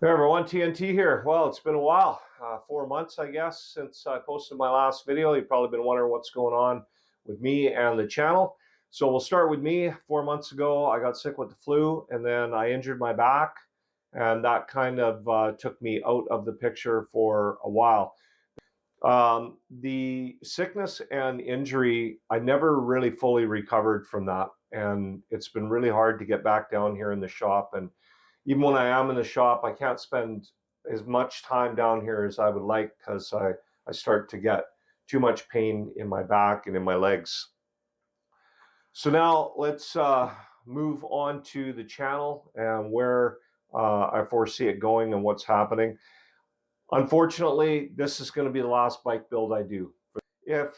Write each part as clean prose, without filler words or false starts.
Hey everyone, TNT here. Well, it's been a while, 4 months, I guess, since I posted my last video. You've probably been wondering what's going on with me and the channel. So we'll start with me. 4 months ago, I got sick with the flu, and then I injured my back, and that kind of took me out of the picture for a while. The sickness and injury, I never really fully recovered from that, and it's been really hard to get back down here in the shop. And even when I am in the shop, I can't spend as much time down here as I would like because I start to get too much pain in my back and in my legs. So now let's move on to the channel and where I foresee it going and what's happening. Unfortunately, this is going to be the last bike build I do. If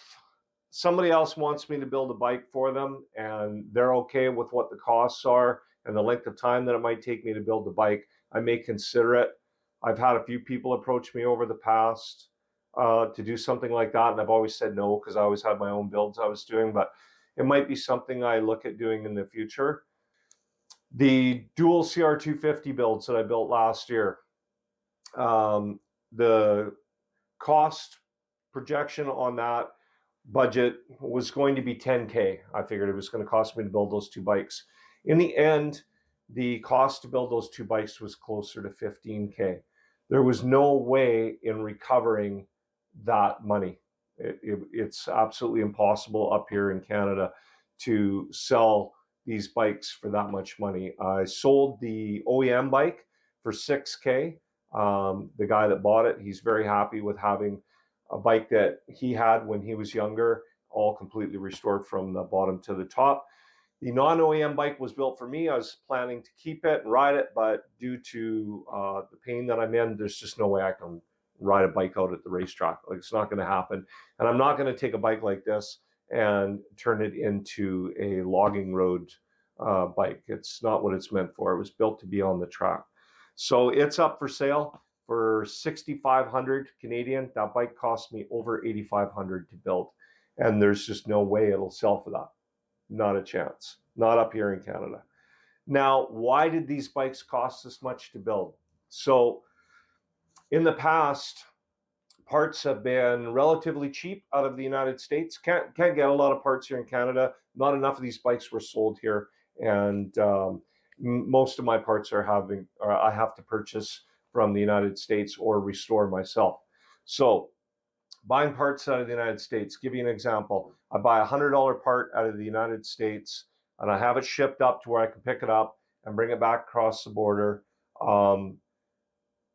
somebody else wants me to build a bike for them and they're okay with what the costs are and the length of time that it might take me to build the bike, I may consider it. I've had a few people approach me over the past to do something like that, and I've always said no because I always had my own builds I was doing, but it might be something I look at doing in the future. The dual CR250 builds that I built last year, the cost projection on that budget was going to be 10K. I figured it was going to cost me to build those two bikes. In the end, the cost to build those two bikes was closer to 15K. There was no way in recovering that money. It's absolutely impossible up here in Canada to sell these bikes for that much money. I sold the OEM bike for 6K. The guy that bought it, he's very happy with having a bike that he had when he was younger, all completely restored from the bottom to the top. The non-OEM bike was built for me. I was planning to keep it and ride it, but due to the pain that I'm in, there's just no way I can ride a bike out at the racetrack. Like, it's not going to happen. And I'm not going to take a bike like this and turn it into a logging road bike. It's not what it's meant for. It was built to be on the track. So it's up for sale for 6,500 Canadian. That bike cost me over 8,500 to build, and there's just no way it'll sell for that. Not a chance. Not up here in Canada. Now, why did these bikes cost this much to build? So in the past, parts have been relatively cheap out of the United States. Can't get a lot of parts here in Canada. Not enough of these bikes were sold here, and most of my parts I have to purchase from the United States or restore myself. So buying parts out of the United States, give you an example. I buy a $100 part out of the United States and I have it shipped up to where I can pick it up and bring it back across the border. That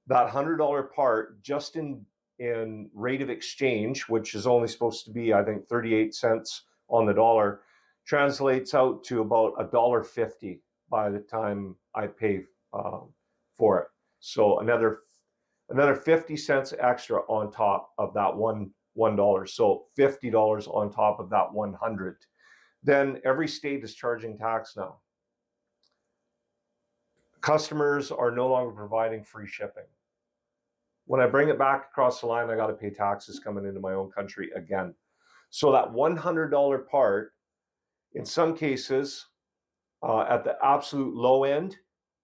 $100 part, just in rate of exchange, which is only supposed to be, I think, 38 cents on the dollar, translates out to about $1.50 by the time I pay for it. So another 50 cents extra on top of that $1. So $50 on top of that 100. Then every state is charging tax now. Customers are no longer providing free shipping. When I bring it back across the line, I got to pay taxes coming into my own country again. So that $100 part, in some cases, at the absolute low end,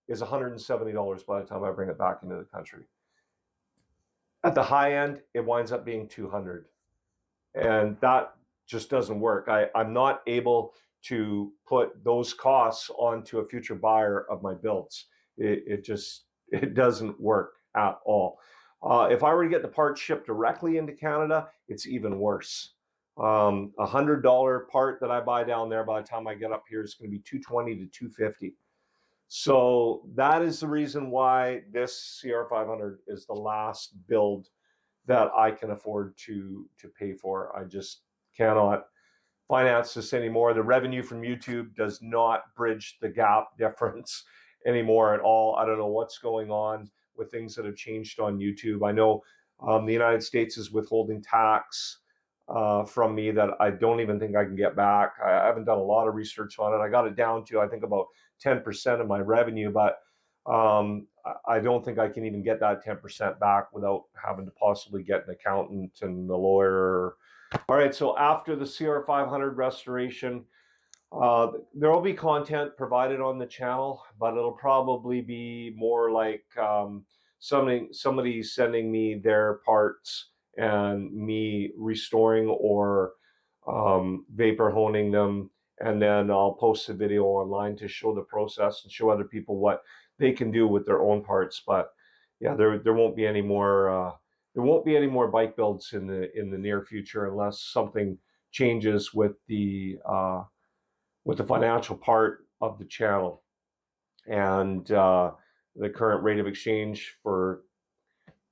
is $170 by the time I bring it back into the country. At the high end, it winds up being $200. And that just doesn't work. I'm not able to put those costs onto a future buyer of my builds. It doesn't work at all. If I were to get the parts shipped directly into Canada, it's even worse. $100 part that I buy down there, by the time I get up here, is going to be $220 to $250. So that is the reason why this CR500 is the last build that I can afford to pay for. I just cannot finance this anymore. The revenue from YouTube does not bridge the gap difference anymore at all. I don't know what's going on with things that have changed on YouTube. I know the United States is withholding tax from me that I don't even think I can get back. I haven't done a lot of research on it. I got it down to, I think, about 10% of my revenue, but I don't think I can even get that 10% back without having to possibly get an accountant and a lawyer. All right, so after the CR500 restoration, there will be content provided on the channel, but it'll probably be more like somebody sending me their parts and me restoring or vapor honing them, and then I'll post a video online to show the process and show other people what they can do with their own parts. But yeah, there won't be any more bike builds in the near future unless something changes with the financial part of the channel and the current rate of exchange for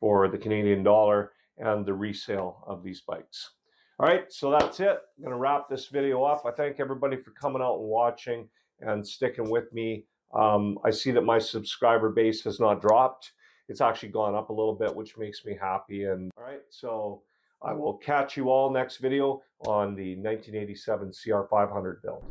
the Canadian dollar and the resale of these bikes. All right, so that's it. I'm going to wrap this video up. I thank everybody for coming out and watching and sticking with me. I see that my subscriber base has not dropped. It's actually gone up a little bit, which makes me happy. And all right, so I will catch you all next video on the 1987 CR500 build.